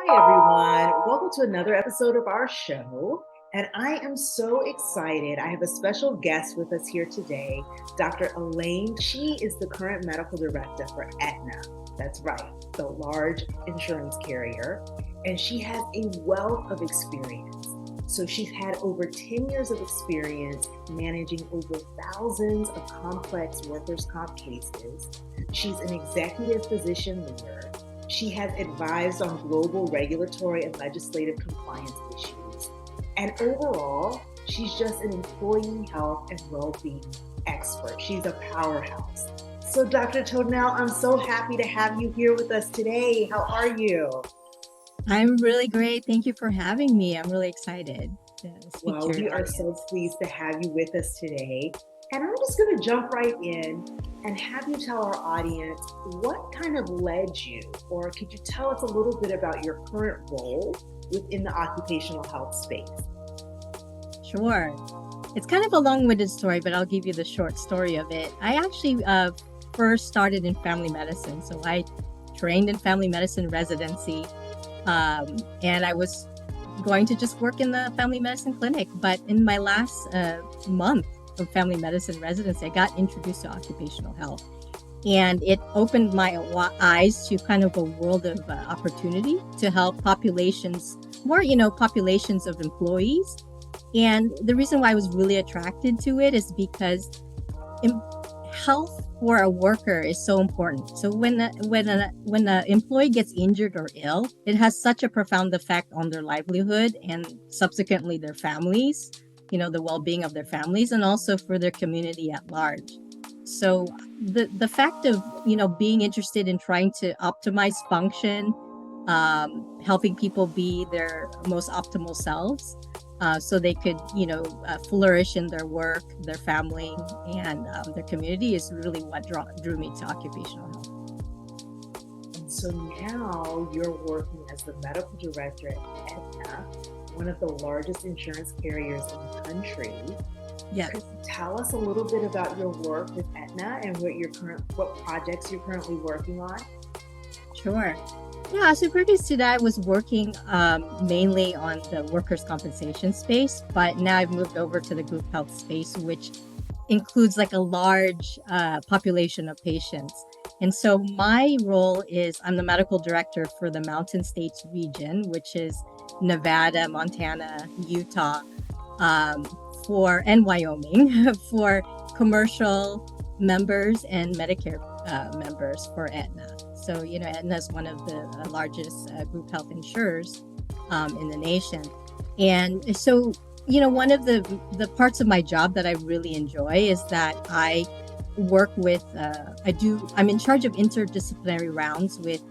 Hi, everyone. Welcome to another episode of our show. And I am so excited. I have a special guest with us here today, Dr. Elaine. She is the current medical director for Aetna. That's right, the large insurance carrier. And she has a wealth of experience. So she's had over 10 years of experience managing over thousands of complex workers' comp cases. She's an executive physician leader. She has advised on global regulatory and legislative compliance issues. And overall, she's just an employee health and well-being expert. She's a powerhouse. So Dr. Tonel, I'm so happy to have you here with us today. How are you? I'm really great. Thank you for having me. I'm really excited to speak Well, to we your are so audience. pleased to have you with us today. And I'm just going to jump right in and have you tell our audience what kind of led you, or could you tell us a little bit about your current role within the occupational health space? Sure. It's kind of a long-winded story, but I'll give you the short story of it. I actually first started in family medicine. So I trained in family medicine residency, and I was going to just work in the family medicine clinic. But in my last month of family medicine residency, I got introduced to occupational health. And it opened my eyes to kind of a world of opportunity to help populations, more, populations of employees. And the reason why I was really attracted to it is because em- health for a worker is so important. So when an employee gets injured or ill, it has such a profound effect on their livelihood and subsequently their families, the well-being of their families and also for their community at large. So the fact of being interested in trying to optimize function, helping people be their most optimal selves, so they could flourish in their work, their family, and their community is really what drew me to occupational health. And so now you're working as the medical director at Aetna, one of the largest insurance carriers in the country. Yes. Could you tell us a little bit about your work with Aetna and what projects you're currently working on? Sure. Yeah, so previous to that, I was working mainly on the workers' compensation space, but now I've moved over to the group health space, which includes like a large population of patients. And so my role is I'm the medical director for the Mountain States region, which is Nevada, Montana, Utah, um, and Wyoming for commercial members and Medicare members for Aetna. So, Aetna is one of the largest group health insurers in the nation. And so, one of the parts of my job that I really enjoy is that I work with, I'm in charge of interdisciplinary rounds with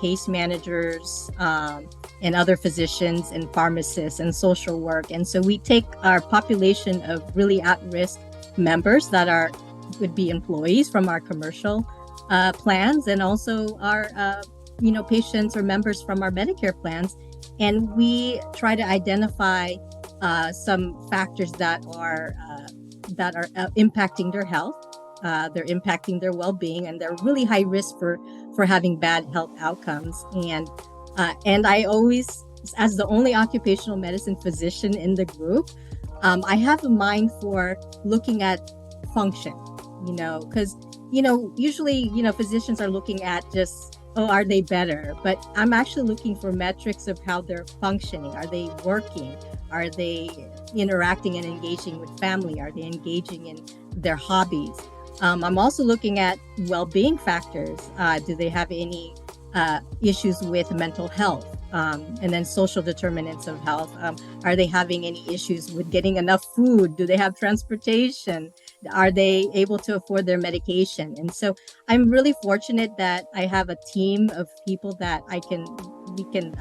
case managers and other physicians and pharmacists and social work. And so we take our population of really at-risk members that would be employees from our commercial plans and also our patients or members from our Medicare plans, and we try to identify some factors that are impacting their health, they're impacting their well-being, and they're really high risk for having bad health outcomes. And I always, as the only occupational medicine physician in the group, I have a mind for looking at function, because usually, physicians are looking at just, oh, are they better? But I'm actually looking for metrics of how they're functioning. Are they working? Are they interacting and engaging with family? Are they engaging in their hobbies? I'm also looking at well-being factors. Do they have any issues with mental health? And then social determinants of health. Are they having any issues with getting enough food? Do they have transportation? Are they able to afford their medication? And so I'm really fortunate that I have a team of people that we can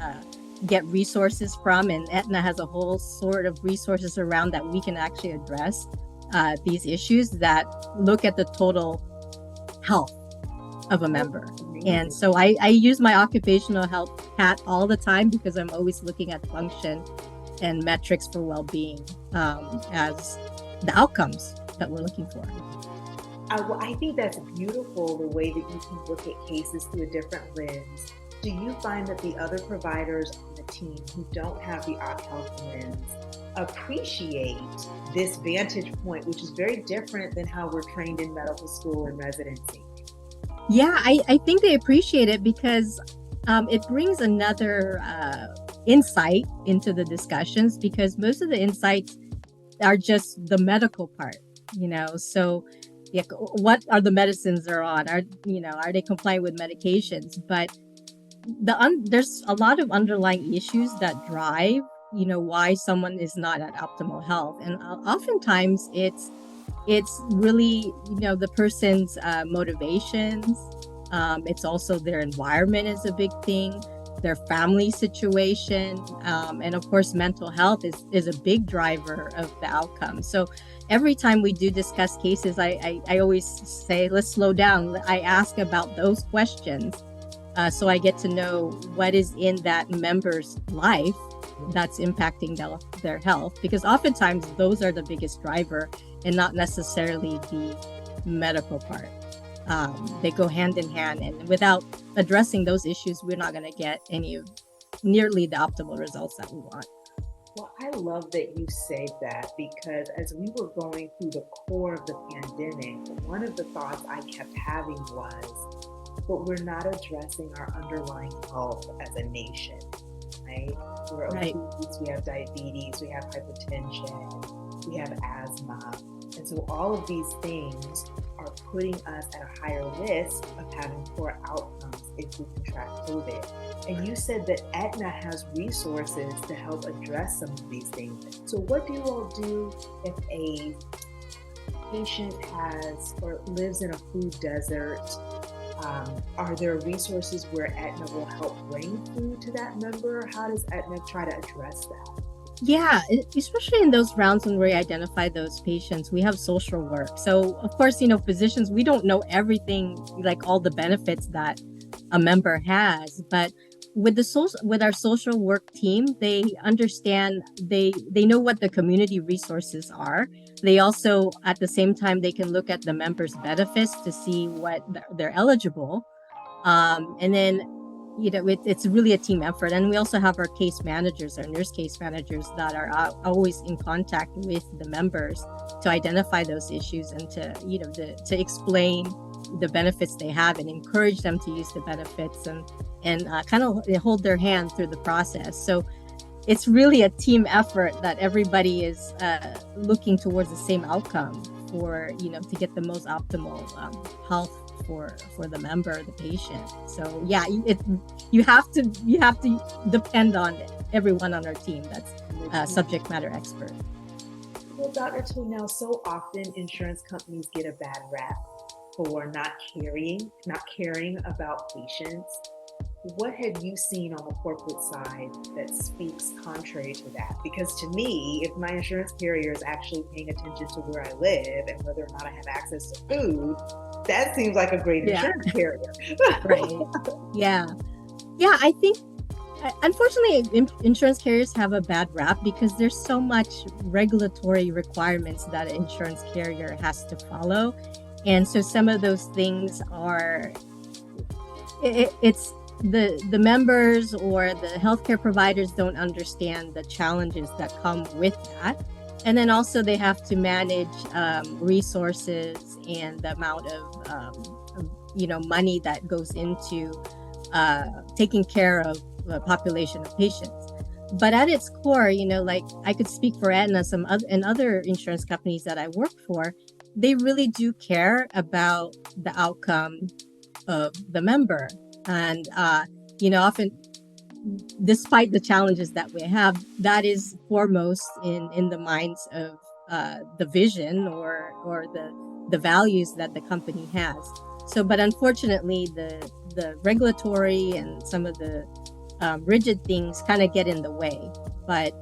get resources from, and Aetna has a whole sort of resources around that we can actually address these issues that look at the total health of a member. And so I use my occupational health hat all the time because I'm always looking at function and metrics for well-being as the outcomes that we're looking for. Well, I think that's beautiful, the way that you can look at cases through a different lens. Do you find that the other providers on the team who don't have the Opt Health lens appreciate this vantage point, which is very different than how we're trained in medical school and residency? Yeah, I think they appreciate it because it brings another insight into the discussions, because most of the insights are just the medical part, so yeah, what are the medicines they're on? Are they compliant with medications? But there's a lot of underlying issues that drive, why someone is not at optimal health. And oftentimes it's really, the person's motivations. It's also their environment is a big thing, their family situation, and of course, mental health is a big driver of the outcome. So every time we do discuss cases, I always say, let's slow down. I ask about those questions, so I get to know what is in that member's life that's impacting their health, because oftentimes those are the biggest driver and not necessarily the medical part. They go hand in hand, and without addressing those issues, we're not going to get nearly the optimal results that we want. Well, I love that you say that, because as we were going through the core of the pandemic, one of the thoughts I kept having was, but we're not addressing our underlying health as a nation, right? We're obese, we have diabetes, we have hypertension, we have asthma. And so all of these things are putting us at a higher risk of having poor outcomes if we contract COVID. And you said that Aetna has resources to help address some of these things. So what do you all do if a patient has or lives in a food desert? Are there resources where Aetna will help bring food to that member? How does Aetna try to address that? Yeah, especially in those rounds when we identify those patients, we have social work. So, of course, physicians, we don't know everything, like all the benefits that a member has, but with our social work team, they understand, they know what the community resources are. They also, at the same time, they can look at the members' benefits to see what they're eligible. And then, it's really a team effort. And we also have our case managers, our nurse case managers, that are always in contact with the members to identify those issues and to explain the benefits they have and encourage them to use the benefits and kind of hold their hand through the process. So it's really a team effort that everybody is looking towards the same outcome for, to get the most optimal health for the member, the patient. So yeah, you have to depend on everyone on our team that's subject matter expert. Well, Dr. Tonel, so often insurance companies get a bad rap for not caring about patients. What have you seen on the corporate side that speaks contrary to that? Because to me, if my insurance carrier is actually paying attention to where I live and whether or not I have access to food, that seems like a great insurance carrier. Right. Yeah. Yeah, I think, unfortunately, insurance carriers have a bad rap because there's so much regulatory requirements that an insurance carrier has to follow. And so some of those things are, it's the members or the healthcare providers don't understand the challenges that come with that. And then also they have to manage resources and the amount of money that goes into taking care of the population of patients. But at its core, like I could speak for Aetna, and other insurance companies that I work for, they really do care about the outcome of the member. And, often, despite the challenges that we have, that is foremost in the minds of the vision or the values that the company has. So, but unfortunately, the regulatory and some of the rigid things kind of get in the way. But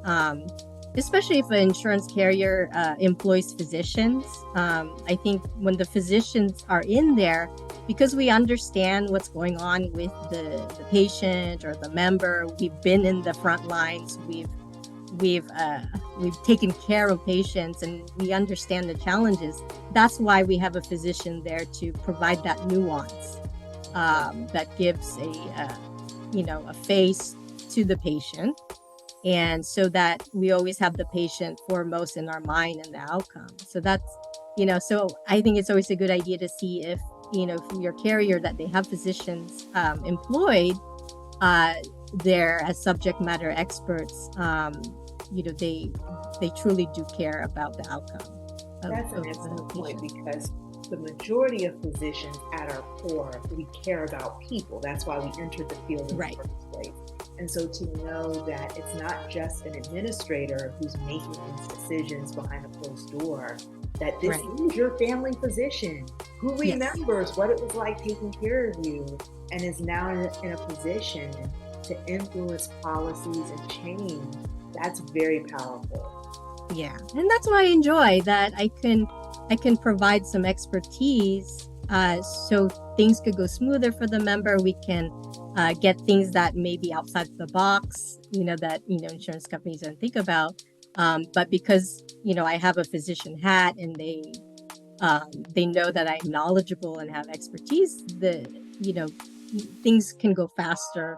especially if an insurance carrier employs physicians, I think when the physicians are in there, because we understand what's going on with the patient or the member, we've been in the front lines, we've taken care of patients, and we understand the challenges. That's why we have a physician there to provide that nuance that gives a face to the patient. And so that we always have the patient foremost in our mind and the outcome. So so I think it's always a good idea to see if your carrier, that they have physicians employed there as subject matter experts. They truly do care about the outcome. That's an excellent point, because the majority of physicians at our core, we care about people. That's why we entered the field in the first place. And so to know that it's not just an administrator who's making these decisions behind a closed door, that this is your family physician who remembers what it was like taking care of you and is now in a position to influence policies and change, that's very powerful. Yeah, and that's what I enjoy, that I can provide some expertise so things could go smoother for the member. We can get things that may be outside the box, that insurance companies don't think about. But because I have a physician hat, and they know that I'm knowledgeable and have expertise, things can go faster.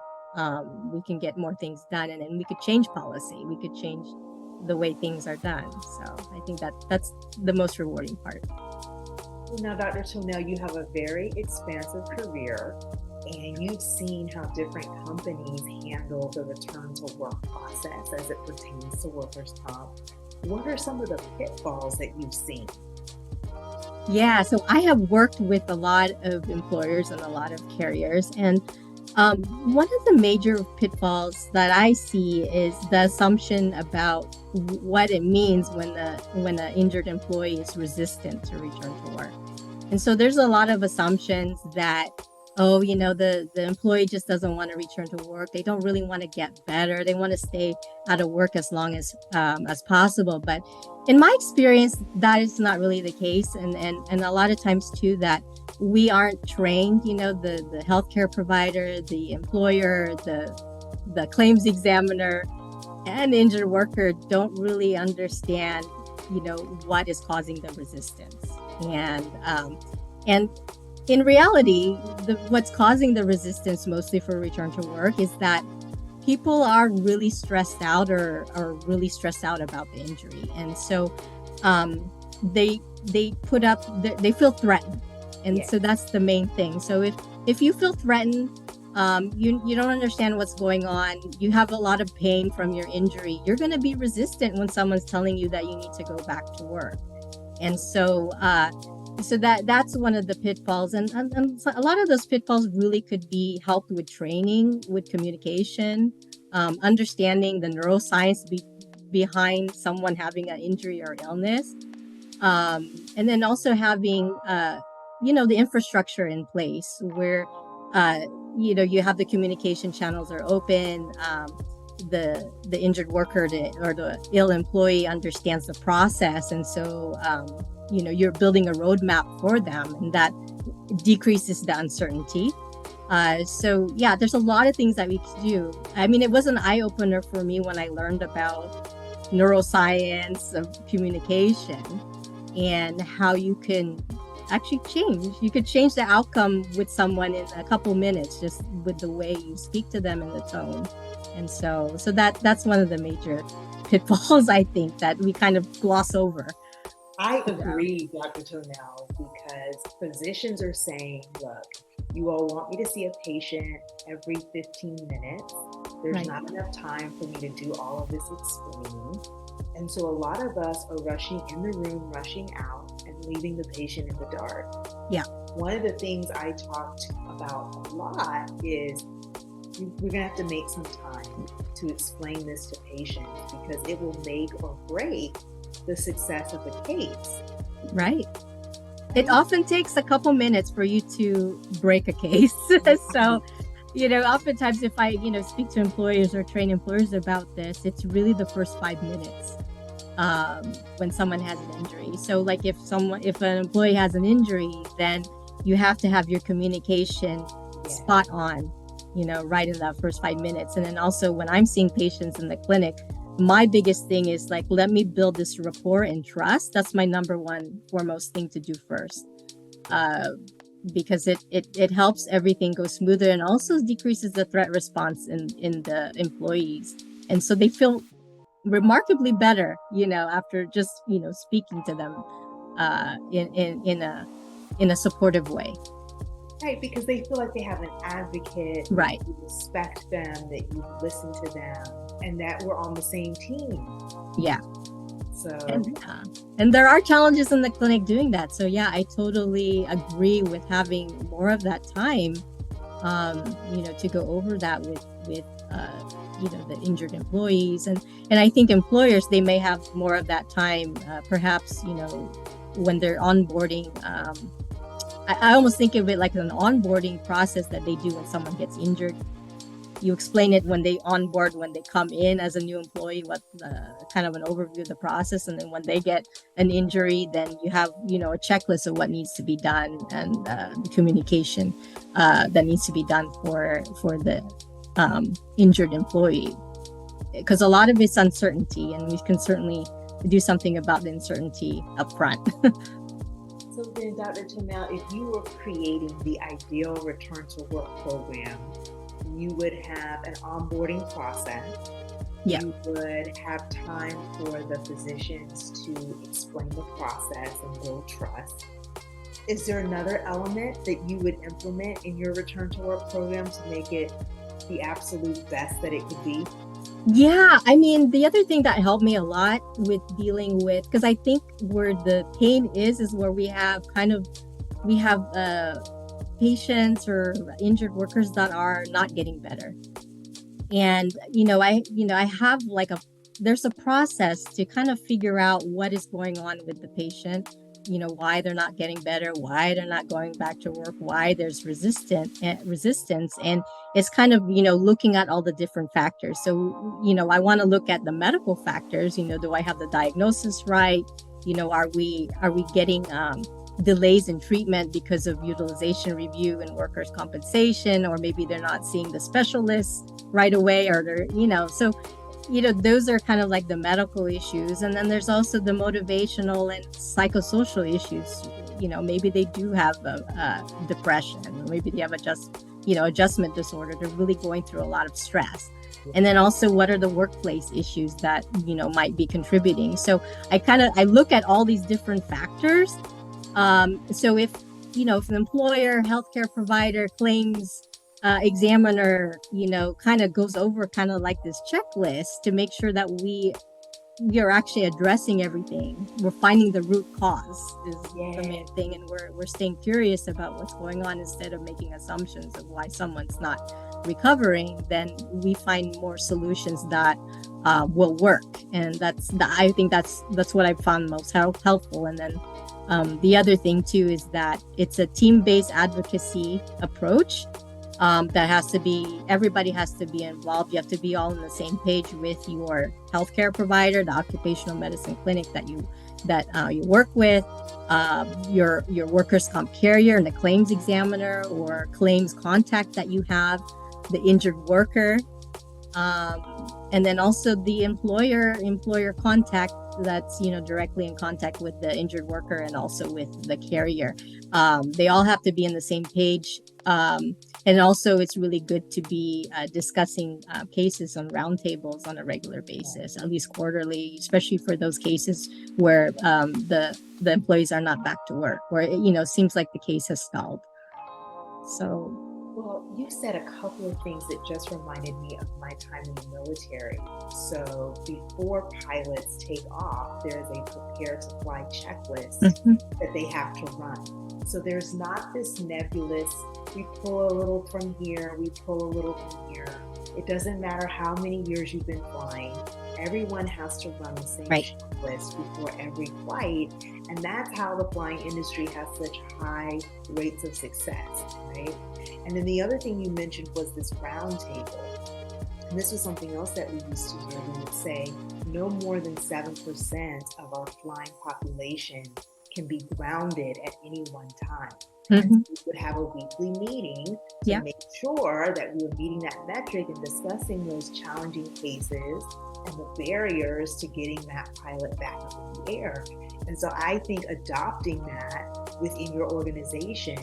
We can get more things done, and we could change policy. We could change the way things are done. So I think that's the most rewarding part. Now, Dr. Tonel, you have a very expansive career, and you've seen how different companies handle the return to work process as it pertains to workers' comp. What are some of the pitfalls that you've seen? Yeah, so I have worked with a lot of employers and a lot of carriers, and one of the major pitfalls that I see is the assumption about what it means when an injured employee is resistant to return to work. And so there's a lot of assumptions that, the employee just doesn't want to return to work. They don't really want to get better. They want to stay out of work as long as possible. But in my experience, that is not really the case. And a lot of times too, that we aren't trained, the healthcare provider, the employer, the claims examiner, and the injured worker don't really understand, what is causing the resistance. And in reality, what's causing the resistance mostly for return to work is that people are really stressed out or really stressed out about the injury. And so they feel threatened. And so that's the main thing. So if you feel threatened, you don't understand what's going on, you have a lot of pain from your injury, you're going to be resistant when someone's telling you that you need to go back to work. And so that's one of the pitfalls. And a lot of those pitfalls really could be helped with training, with communication, understanding the neuroscience behind someone having an injury or illness. And then also having, the infrastructure in place where, you have the communication channels are open. The injured worker or the ill employee understands the process. And so, you're building a roadmap for them, and that decreases the uncertainty. So yeah, there's a lot of things that we can do. I mean, it was an eye opener for me when I learned about neuroscience of communication and how you can actually you could change the outcome with someone in a couple minutes, just with the way you speak to them and the tone. And so that's one of the major pitfalls, I think, that we kind of gloss over. I agree, Dr. Tonel, because physicians are saying, look, you all want me to see a patient every 15 minutes. There's not enough time for me to do all of this explaining. And so a lot of us are rushing in the room, rushing out, and leaving the patient in the dark. Yeah. One of the things I talked about a lot is we're going to have to make some time to explain this to patients, because it will make or break the success of the case. Right. It often takes a couple minutes for you to break a case. So, oftentimes if I, speak to employers or train employers about this, it's really the first 5 minutes when someone has an injury. So like if an employee has an injury, then you have to have your communication spot on, right in that first 5 minutes. And then also when I'm seeing patients in the clinic, my biggest thing is like, let me build this rapport and trust. That's my number one foremost thing to do first. because it helps everything go smoother and also decreases the threat response in the employees. And so they feel remarkably better, after just, speaking to them in a supportive way. Right, because they feel like they have an advocate, Right. that you respect them, that you listen to them, and that we're on the same team. Yeah. So, and there are challenges in the clinic doing that. So yeah, I totally agree with having more of that time, to go over that with the injured employees, and I think employers, they may have more of that time, perhaps, when they're onboarding. I almost think of it like an onboarding process that they do when someone gets injured. You explain it when they onboard, when they come in as a new employee, what kind of an overview of the process. And then when they get an injury, then you have, a checklist of what needs to be done, and the communication that needs to be done for the injured employee. Because a lot of it's uncertainty, and we can certainly do something about the uncertainty up front. So then, Dr. Tonel, if you were creating the ideal return to work program, you would have an onboarding process. Yeah. You would have time for the physicians to explain the process and build trust. Is there another element that you would implement in your return to work program to make it the absolute best that it could be? Yeah, I mean, the other thing that helped me a lot with dealing with, because I think where the pain is where we have patients or injured workers that are not getting better. And, I have there's a process to kind of figure out what is going on with the patient, why they're not getting better, why they're not going back to work, why there's resistance. And it's kind of, looking at all the different factors. So, I want to look at the medical factors, do I have the diagnosis right? Are we getting, delays in treatment because of utilization review and workers' compensation, or maybe they're not seeing the specialists right away, or they're, so, those are kind of like the medical issues. And then there's also the motivational and psychosocial issues. Maybe they do have a depression, or maybe they have adjustment disorder. They're really going through a lot of stress. And then also, what are the workplace issues that, might be contributing? So I look at all these different factors. So if an employer, healthcare provider, claims examiner, kind of goes over kind of like this checklist to make sure that we are actually addressing everything. We're finding the root cause is the main thing, and we're staying curious about what's going on instead of making assumptions of why someone's not recovering. Then we find more solutions that will work, and I think that's what I found most helpful. And then the other thing too is that it's a team-based advocacy approach. Everybody has to be involved. You have to be all on the same page with your healthcare provider, the occupational medicine clinic that you work with, your workers' comp carrier and the claims examiner or claims contact that you have, the injured worker, and then also the employer contact that's directly in contact with the injured worker and also with the carrier. They all have to be on the same page. And also, it's really good to be discussing cases on roundtables on a regular basis, at least quarterly, especially for those cases where the employees are not back to work, where it seems like the case has stalled. So, well, you said a couple of things that just reminded me of my time in the military. So before pilots take off, there's a prepare to fly checklist that they have to run. So there's not this nebulous, we pull a little from here, we pull a little from here. It doesn't matter how many years you've been flying. Everyone has to run the same checklist before every flight. And that's how the flying industry has such high rates of success, right? And then the other thing you mentioned was this round table. And this was something else that we used to do. We would say no more than 7% of our flying population can be grounded at any one time. And so we would have a weekly meeting to make sure that we were meeting that metric and discussing those challenging cases and the barriers to getting that pilot back up in the air. And so I think adopting that within your organization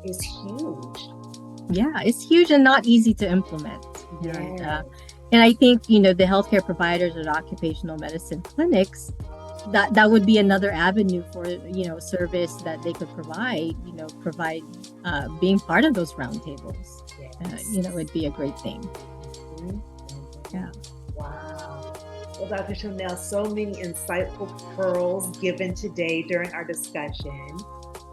is huge. Yeah, it's huge and not easy to implement. Yeah. And I think, the healthcare providers at occupational medicine clinics, that would be another avenue for, service that they could provide, being part of those roundtables. Yes. It'd be a great thing. Mhm. Yeah. Wow. Well, Dr. Tonel, so many insightful pearls given today during our discussion.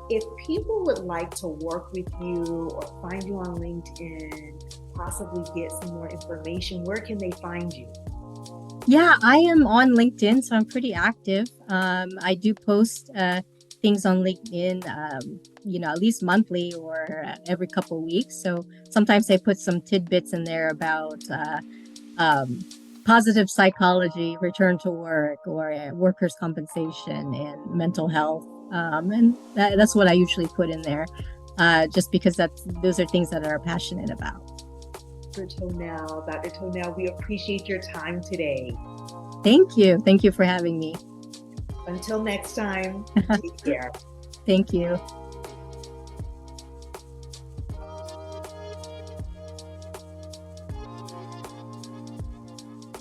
If people would like to work with you or find you on LinkedIn, possibly get some more information, where can they find you? Yeah, I am on LinkedIn, so I'm pretty active. I do post things on LinkedIn, at least monthly or every couple weeks. So sometimes I put some tidbits in there about um, positive psychology, return to work, or workers' compensation and mental health. And that's what I usually put in there, just because those are things that I'm passionate about. Dr. Tonel, we appreciate your time today. Thank you. Thank you for having me. Until next time, take care. Thank you.